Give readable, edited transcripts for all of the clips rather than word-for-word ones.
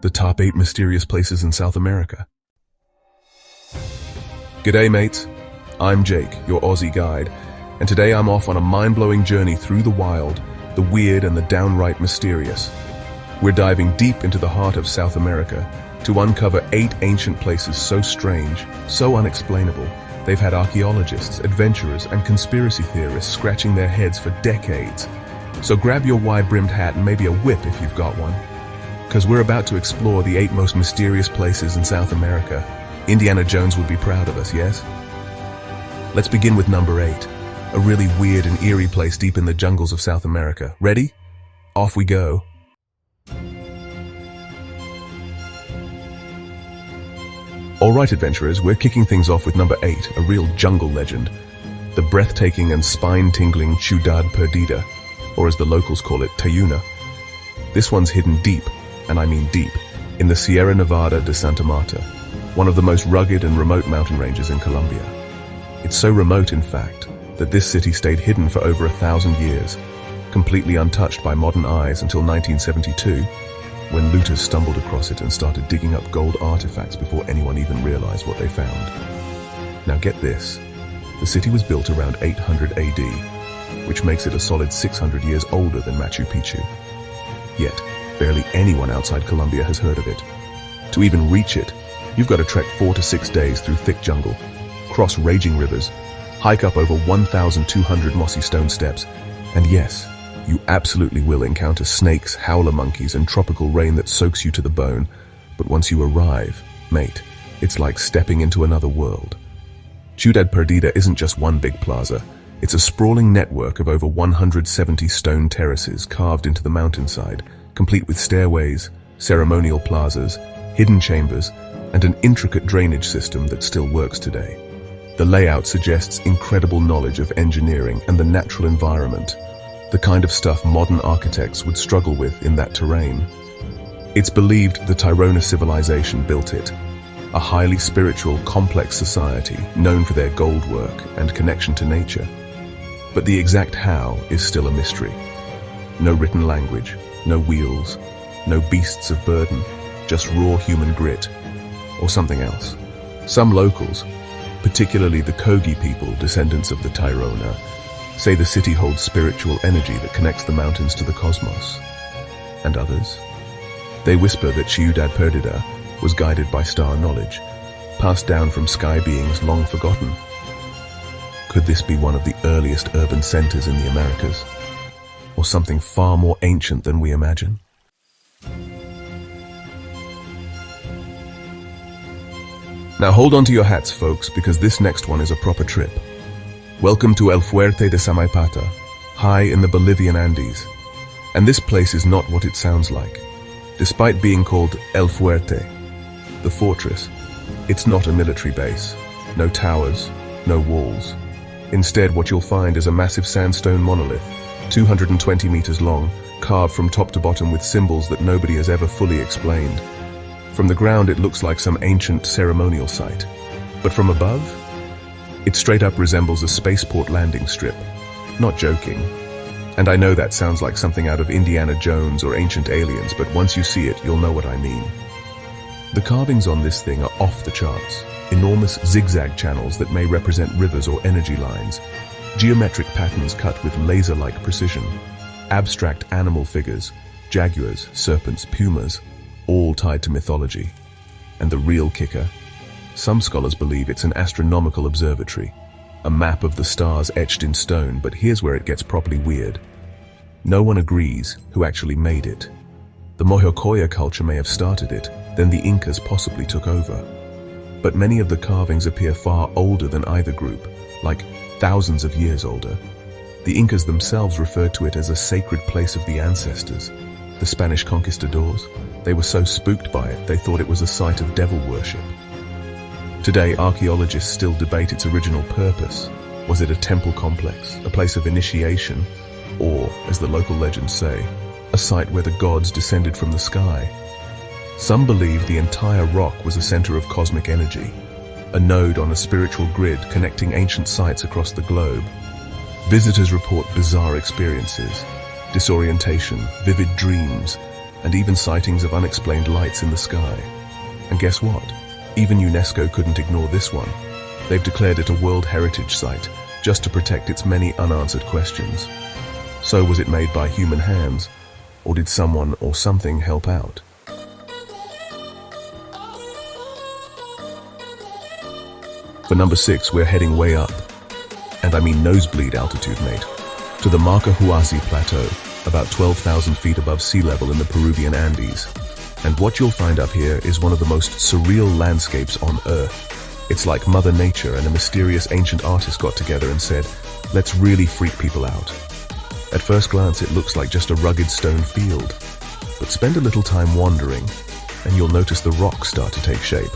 the top 8 mysterious places in South America. G'day mates, I'm Jake, your Aussie guide, and today I'm off on a mind-blowing journey through the wild, the weird and the downright mysterious. We're diving deep into the heart of South America to uncover 8 ancient places so strange, so unexplainable, they've had archaeologists, adventurers, and conspiracy theorists scratching their heads for decades. So grab your wide-brimmed hat and maybe a whip if you've got one, because we're about to explore the 8 most mysterious places in South America. Indiana Jones would be proud of us, yes? Let's begin with number 8, a really weird and eerie place deep in the jungles of South America. Ready? Off we go. Alright adventurers, we're kicking things off with number 8, a real jungle legend. The breathtaking and spine-tingling Ciudad Perdida, or as the locals call it, Tayuna. This one's hidden deep, and I mean deep, in the Sierra Nevada de Santa Marta, one of the most rugged and remote mountain ranges in Colombia. It's so remote, in fact, that this city stayed hidden for over 1,000 years, completely untouched by modern eyes until 1972, when looters stumbled across it and started digging up gold artifacts before anyone even realized what they found. Now get this, the city was built around 800 AD, which makes it a solid 600 years older than Machu Picchu. Yet, barely anyone outside Colombia has heard of it. To even reach it, you've got to trek 4 to 6 days through thick jungle, cross raging rivers, hike up over 1,200 mossy stone steps, and yes, you absolutely will encounter snakes, howler monkeys, and tropical rain that soaks you to the bone. But once you arrive, mate, it's like stepping into another world. Ciudad Perdida isn't just one big plaza. It's a sprawling network of over 170 stone terraces carved into the mountainside, complete with stairways, ceremonial plazas, hidden chambers, and an intricate drainage system that still works today. The layout suggests incredible knowledge of engineering and the natural environment, the kind of stuff modern architects would struggle with in that terrain. It's believed the Tairona civilization built it, a highly spiritual, complex society known for their gold work and connection to nature. But the exact how is still a mystery. No written language, no wheels, no beasts of burden, just raw human grit, or something else. Some locals, particularly the Kogi people, descendants of the Tairona, say the city holds spiritual energy that connects the mountains to the cosmos. And others? They whisper that Ciudad Perdida was guided by star knowledge, passed down from sky beings long forgotten. Could this be one of the earliest urban centers in the Americas? Or something far more ancient than we imagine? Now hold on to your hats, folks, because this next one is a proper trip. Welcome to El Fuerte de Samaipata, high in the Bolivian Andes. And this place is not what it sounds like. Despite being called El Fuerte, the fortress, it's not a military base. No towers, no walls. Instead, what you'll find is a massive sandstone monolith, 220 meters long, carved from top to bottom with symbols that nobody has ever fully explained. From the ground, it looks like some ancient ceremonial site. But from above, it straight up resembles a spaceport landing strip. Not joking. And I know that sounds like something out of Indiana Jones or Ancient Aliens, but once you see it, you'll know what I mean. The carvings on this thing are off the charts. Enormous zigzag channels that may represent rivers or energy lines. Geometric patterns cut with laser-like precision. Abstract animal figures, jaguars, serpents, pumas, all tied to mythology. And the real kicker? Some scholars believe it's an astronomical observatory, a map of the stars etched in stone, but here's where it gets properly weird. No one agrees who actually made it. The Mojocoya culture may have started it, then the Incas possibly took over. But many of the carvings appear far older than either group, like thousands of years older. The Incas themselves referred to it as a sacred place of the ancestors. The Spanish conquistadors, they were so spooked by it, they thought it was a site of devil worship. Today, archaeologists still debate its original purpose. Was it a temple complex, a place of initiation, or, as the local legends say, a site where the gods descended from the sky? Some believe the entire rock was a center of cosmic energy, a node on a spiritual grid connecting ancient sites across the globe. Visitors report bizarre experiences, disorientation, vivid dreams, and even sightings of unexplained lights in the sky. And guess what? Even UNESCO couldn't ignore this one. They've declared it a World Heritage Site just to protect its many unanswered questions. So was it made by human hands, or did someone or something help out? For number 6, we're heading way up, and I mean nosebleed altitude, mate, to the Jaike Plateau, about 12,000 feet above sea level in the Peruvian Andes. And what you'll find up here is one of the most surreal landscapes on Earth. It's like Mother Nature and a mysterious ancient artist got together and said, let's really freak people out. At first glance, it looks like just a rugged stone field, but spend a little time wandering, and you'll notice the rocks start to take shape.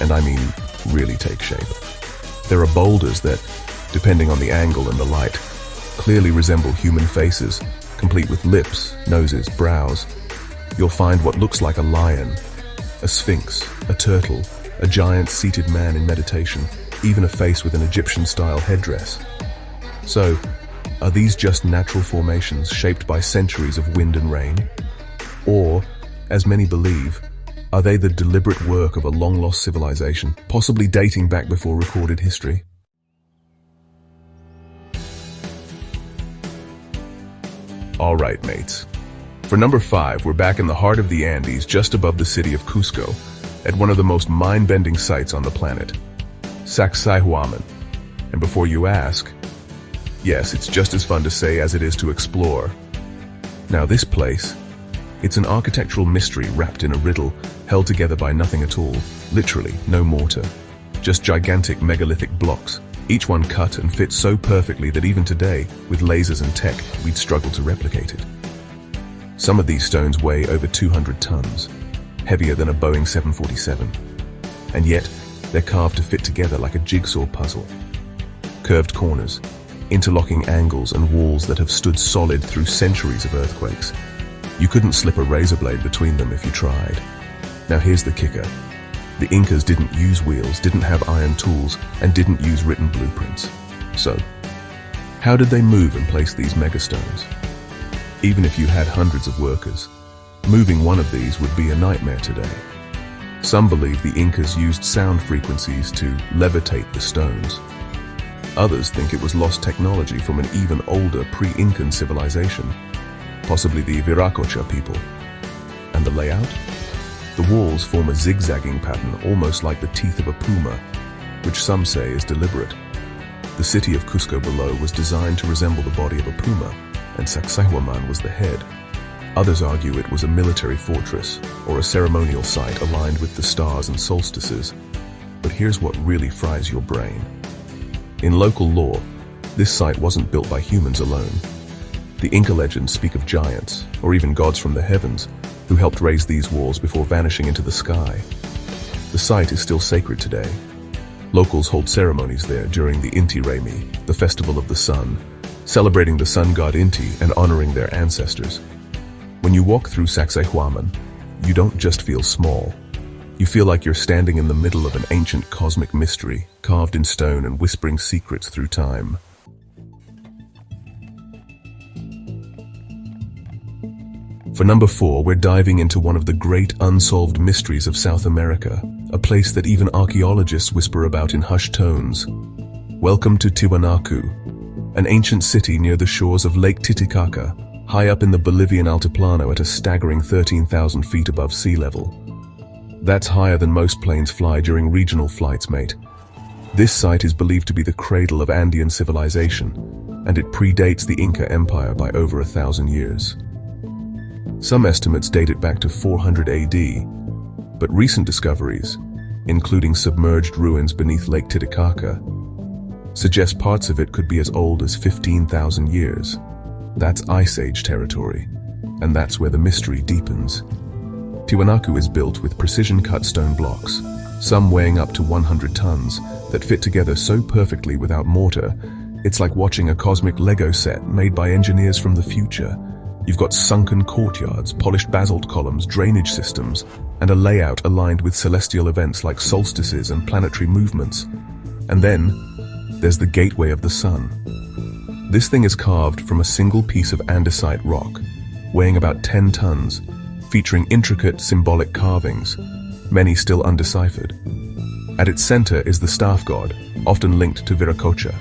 And I mean, really take shape. There are boulders that, depending on the angle and the light, clearly resemble human faces, complete with lips, noses, brows. You'll find what looks like a lion, a sphinx, a turtle, a giant seated man in meditation, even a face with an Egyptian-style headdress. So, are these just natural formations shaped by centuries of wind and rain? Or, as many believe, are they the deliberate work of a long-lost civilization, possibly dating back before recorded history? All right, mates. For number 5, we're back in the heart of the Andes, just above the city of Cusco, at one of the most mind-bending sites on the planet, Sacsayhuaman. And before you ask, yes, it's just as fun to say as it is to explore. Now this place, it's an architectural mystery wrapped in a riddle, held together by nothing at all, literally no mortar. Just gigantic megalithic blocks, each one cut and fit so perfectly that even today, with lasers and tech, we'd struggle to replicate it. Some of these stones weigh over 200 tons, heavier than a Boeing 747. And yet, they're carved to fit together like a jigsaw puzzle. Curved corners, interlocking angles and walls that have stood solid through centuries of earthquakes. You couldn't slip a razor blade between them if you tried. Now here's the kicker. The Incas didn't use wheels, didn't have iron tools, and didn't use written blueprints. So, how did they move and place these megastones? Even if you had hundreds of workers, moving one of these would be a nightmare today. Some believe the Incas used sound frequencies to levitate the stones. Others think it was lost technology from an even older pre-Incan civilization, possibly the Viracocha people. And the layout? The walls form a zigzagging pattern almost like the teeth of a puma, which some say is deliberate. The city of Cusco below was designed to resemble the body of a puma, and Sacsayhuaman was the head. Others argue it was a military fortress or a ceremonial site aligned with the stars and solstices. But here's what really fries your brain. In local lore, this site wasn't built by humans alone. The Inca legends speak of giants, or even gods from the heavens, who helped raise these walls before vanishing into the sky. The site is still sacred today. Locals hold ceremonies there during the Inti Raymi, the festival of the sun, celebrating the sun god Inti and honoring their ancestors. When you walk through Sacsayhuaman, you don't just feel small. You feel like you're standing in the middle of an ancient cosmic mystery, carved in stone and whispering secrets through time. For number 4, we're diving into one of the great unsolved mysteries of South America, a place that even archaeologists whisper about in hushed tones. Welcome to Tiwanaku, an ancient city near the shores of Lake Titicaca, high up in the Bolivian Altiplano at a staggering 13,000 feet above sea level. That's higher than most planes fly during regional flights, mate. This site is believed to be the cradle of Andean civilization, and it predates the Inca Empire by over 1,000 years. Some estimates date it back to 400 AD, but recent discoveries, including submerged ruins beneath Lake Titicaca, suggest parts of it could be as old as 15,000 years. That's Ice Age territory, and that's where the mystery deepens. Tiwanaku is built with precision-cut stone blocks, some weighing up to 100 tons, that fit together so perfectly without mortar, it's like watching a cosmic Lego set made by engineers from the future. You've got sunken courtyards, polished basalt columns, drainage systems, and a layout aligned with celestial events like solstices and planetary movements. And then, there's the Gateway of the Sun. This thing is carved from a single piece of andesite rock, weighing about 10 tons, featuring intricate symbolic carvings, many still undeciphered. At its center is the staff god, often linked to Viracocha,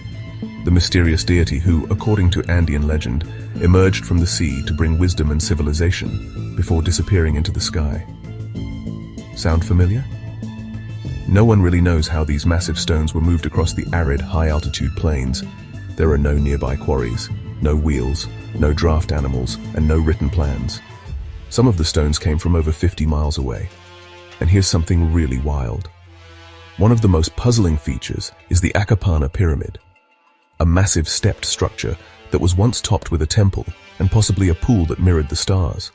the mysterious deity who, according to Andean legend, emerged from the sea to bring wisdom and civilization before disappearing into the sky. Sound familiar? No one really knows how these massive stones were moved across the arid, high-altitude plains. There are no nearby quarries, no wheels, no draft animals, and no written plans. Some of the stones came from over 50 miles away. And here's something really wild. One of the most puzzling features is the Acapana Pyramid, a massive stepped structure that was once topped with a temple and possibly a pool that mirrored the stars.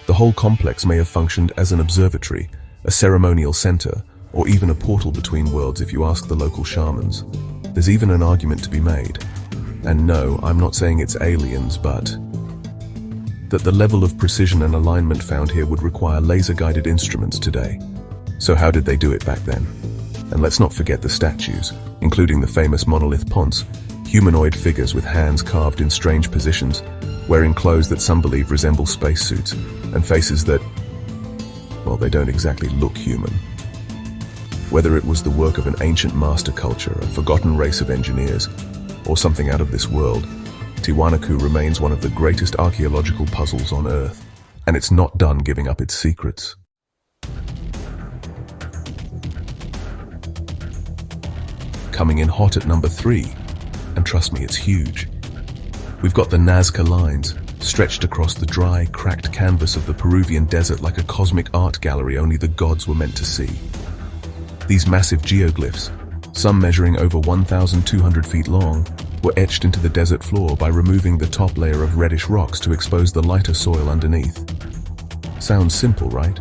The whole complex may have functioned as an observatory, a ceremonial center, or even a portal between worlds if you ask the local shamans. There's even an argument to be made. And no, I'm not saying it's aliens, but that the level of precision and alignment found here would require laser-guided instruments today. So how did they do it back then? And let's not forget the statues, including the famous monolith ponce, humanoid figures with hands carved in strange positions, wearing clothes that some believe resemble spacesuits, and faces that, well, they don't exactly look human. Whether it was the work of an ancient master culture, a forgotten race of engineers, or something out of this world, Tiwanaku remains one of the greatest archaeological puzzles on Earth, and it's not done giving up its secrets. Coming in hot at number 3, and trust me, it's huge. We've got the Nazca lines, stretched across the dry, cracked canvas of the Peruvian desert like a cosmic art gallery only the gods were meant to see. These massive geoglyphs, some measuring over 1,200 feet long, were etched into the desert floor by removing the top layer of reddish rocks to expose the lighter soil underneath. Sounds simple, right?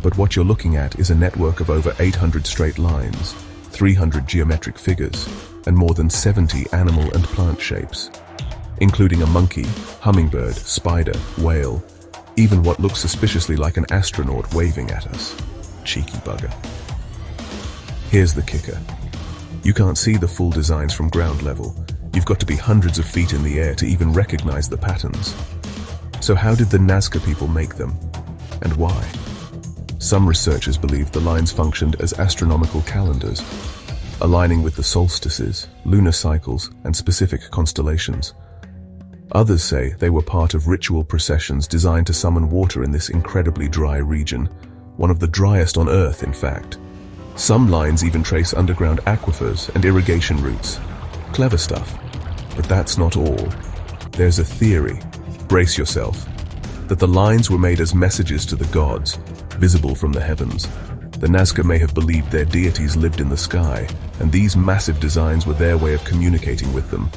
But what you're looking at is a network of over 800 straight lines, 300 geometric figures, and more than 70 animal and plant shapes, including a monkey, hummingbird, spider, whale, even what looks suspiciously like an astronaut waving at us. Cheeky bugger. Here's the kicker. You can't see the full designs from ground level. You've got to be hundreds of feet in the air to even recognize the patterns. So how did the Nazca people make them? And why? Some researchers believe the lines functioned as astronomical calendars, aligning with the solstices, lunar cycles, and specific constellations. Others say they were part of ritual processions designed to summon water in this incredibly dry region, one of the driest on Earth, in fact. Some lines even trace underground aquifers and irrigation routes. Clever stuff. But that's not all. There's a theory, brace yourself, that the lines were made as messages to the gods, visible from the heavens. The Nazca may have believed their deities lived in the sky, and these massive designs were their way of communicating with them.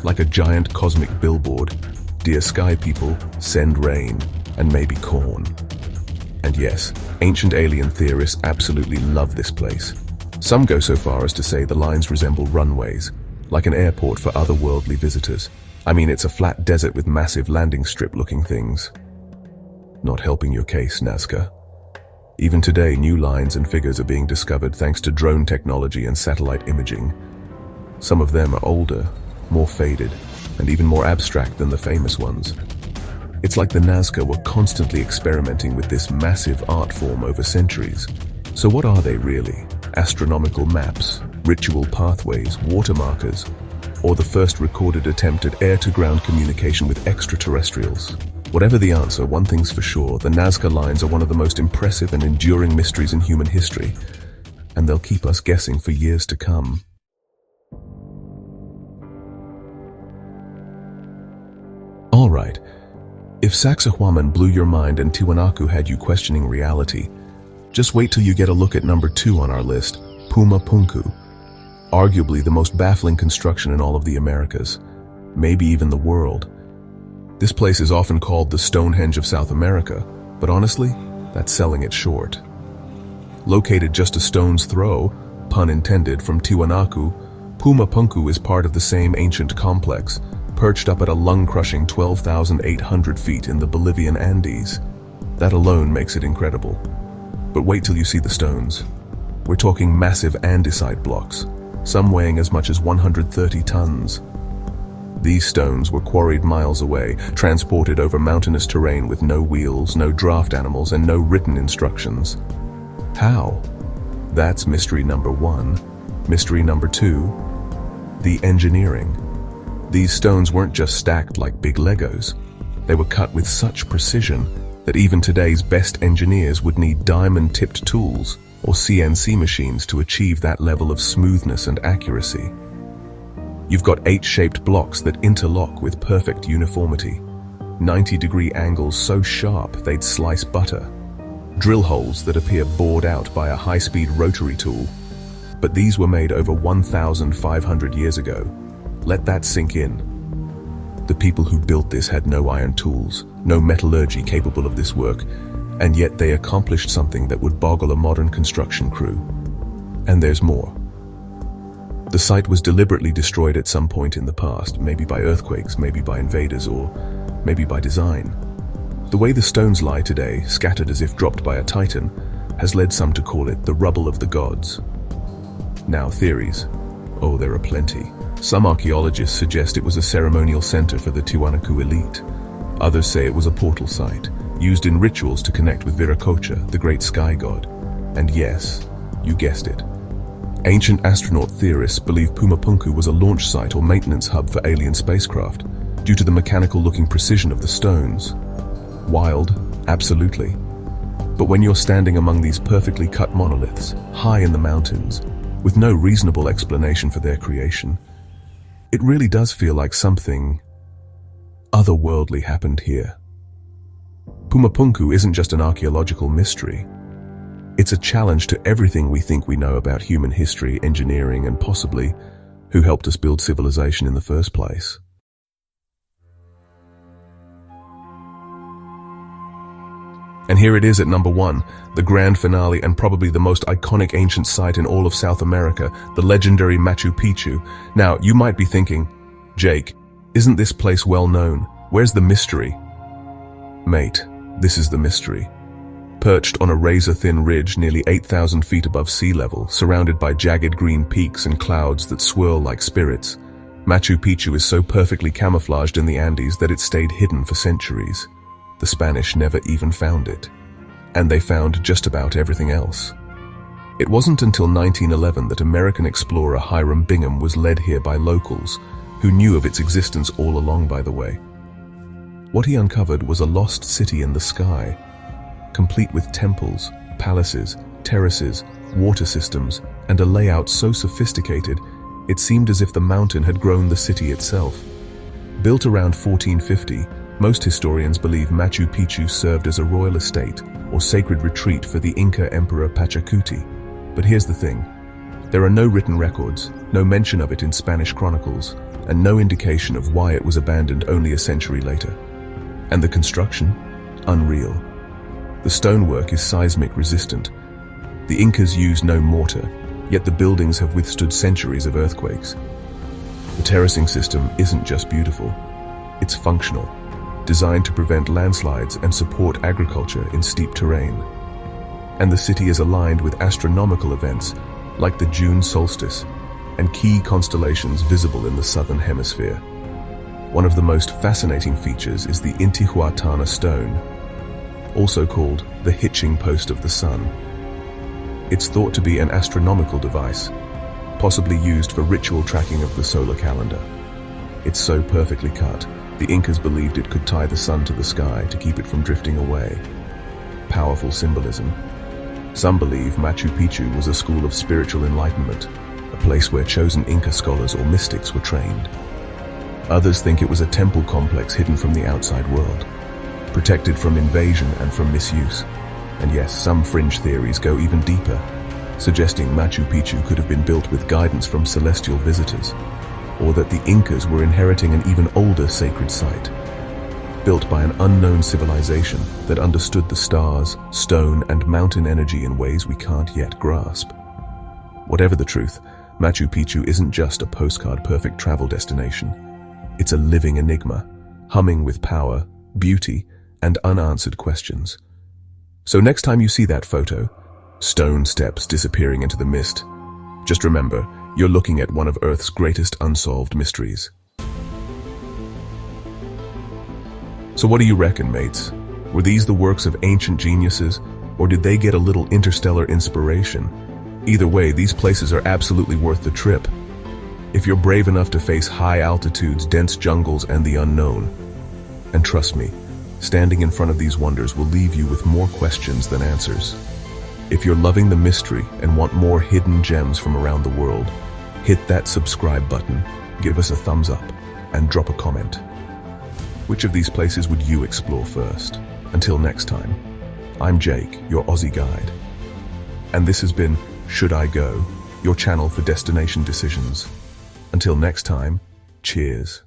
Like a giant cosmic billboard, dear sky people, send rain, and maybe corn. And yes, ancient alien theorists absolutely love this place. Some go so far as to say the lines resemble runways, like an airport for otherworldly visitors. I mean, it's a flat desert with massive landing strip-looking things. Not helping your case, Nazca. Even today, new lines and figures are being discovered thanks to drone technology and satellite imaging. Some of them are older, more faded, and even more abstract than the famous ones. It's like the Nazca were constantly experimenting with this massive art form over centuries. So what are they really? Astronomical maps, ritual pathways, water markers, or the first recorded attempt at air-to-ground communication with extraterrestrials? Whatever the answer, one thing's for sure, the Nazca lines are one of the most impressive and enduring mysteries in human history, and they'll keep us guessing for years to come. Alright, if Sacsayhuaman blew your mind and Tiwanaku had you questioning reality, just wait till you get a look at number 2 on our list, Puma Punku. Arguably the most baffling construction in all of the Americas, maybe even the world. This place is often called the Stonehenge of South America, but honestly, that's selling it short. Located just a stone's throw, pun intended, from Tiwanaku, Puma Punku is part of the same ancient complex, perched up at a lung-crushing 12,800 feet in the Bolivian Andes. That alone makes it incredible. But wait till you see the stones. We're talking massive andesite blocks, some weighing as much as 130 tons. These stones were quarried miles away, transported over mountainous terrain with no wheels, no draft animals, and no written instructions. How? That's mystery number one. Mystery number two, the engineering. These stones weren't just stacked like big Legos. They were cut with such precision that even today's best engineers would need diamond-tipped tools or CNC machines to achieve that level of smoothness and accuracy. You've got 8 blocks that interlock with perfect uniformity, 90-degree angles so sharp they'd slice butter, drill holes that appear bored out by a high-speed rotary tool. But these were made over 1,500 years ago. Let that sink in. The people who built this had no iron tools, no metallurgy capable of this work, and yet they accomplished something that would boggle a modern construction crew. And there's more. The site was deliberately destroyed at some point in the past, maybe by earthquakes, maybe by invaders, or maybe by design. The way the stones lie today, scattered as if dropped by a titan, has led some to call it the rubble of the gods. Now, theories. Oh, there are plenty. Some archaeologists suggest it was a ceremonial center for the Tiwanaku elite. Others say it was a portal site, used in rituals to connect with Viracocha, the great sky god. And yes, you guessed it. Ancient astronaut theorists believe Pumapunku was a launch site or maintenance hub for alien spacecraft, due to the mechanical-looking precision of the stones. Wild, absolutely. But when you're standing among these perfectly cut monoliths, high in the mountains, with no reasonable explanation for their creation, it really does feel like something otherworldly happened here. Pumapunku isn't just an archaeological mystery. It's a challenge to everything we think we know about human history, engineering, and possibly who helped us build civilization in the first place. And here it is at number 1, the grand finale and probably the most iconic ancient site in all of South America, the legendary Machu Picchu. Now, you might be thinking, Jake, isn't this place well known? Where's the mystery? Mate, this is the mystery. Perched on a razor-thin ridge nearly 8,000 feet above sea level, surrounded by jagged green peaks and clouds that swirl like spirits, Machu Picchu is so perfectly camouflaged in the Andes that it stayed hidden for centuries. The Spanish never even found it. And they found just about everything else. It wasn't until 1911 that American explorer Hiram Bingham was led here by locals, who knew of its existence all along, by the way. What he uncovered was a lost city in the sky, complete with temples, palaces, terraces, water systems, and a layout so sophisticated it seemed as if the mountain had grown the city itself. Built around 1450, most historians believe Machu Picchu served as a royal estate or sacred retreat for the Inca Emperor Pachacuti. But here's the thing. There are no written records, no mention of it in Spanish chronicles, and no indication of why it was abandoned only a century later. And the construction? Unreal. The stonework is seismic resistant. The Incas used no mortar, yet the buildings have withstood centuries of earthquakes. The terracing system isn't just beautiful, it's functional, designed to prevent landslides and support agriculture in steep terrain. And the city is aligned with astronomical events like the June solstice and key constellations visible in the southern hemisphere. One of the most fascinating features is the Intihuatana stone, also called the hitching post of the sun. It's thought to be an astronomical device, possibly used for ritual tracking of the solar calendar. It's so perfectly cut, the Incas believed it could tie the sun to the sky to keep it from drifting away. Powerful symbolism. Some believe Machu Picchu was a school of spiritual enlightenment, a place where chosen Inca scholars or mystics were trained. Others think it was a temple complex hidden from the outside world, protected from invasion and from misuse. And yes, some fringe theories go even deeper, suggesting Machu Picchu could have been built with guidance from celestial visitors, or that the Incas were inheriting an even older sacred site, built by an unknown civilization that understood the stars, stone, and mountain energy in ways we can't yet grasp. Whatever the truth, Machu Picchu isn't just a postcard-perfect travel destination. It's a living enigma, humming with power, beauty, and unanswered questions. So next time you see that photo, stone steps disappearing into the mist, just remember, you're looking at one of Earth's greatest unsolved mysteries. So what do you reckon, mates? Were these the works of ancient geniuses, or did they get a little interstellar inspiration? Either way, these places are absolutely worth the trip. If you're brave enough to face high altitudes, dense jungles, and the unknown. And trust me, standing in front of these wonders will leave you with more questions than answers. If you're loving the mystery and want more hidden gems from around the world, hit that subscribe button, give us a thumbs up, and drop a comment. Which of these places would you explore first? Until next time, I'm Jake, your Aussie guide. And this has been Should I Go, your channel for destination decisions. Until next time, cheers.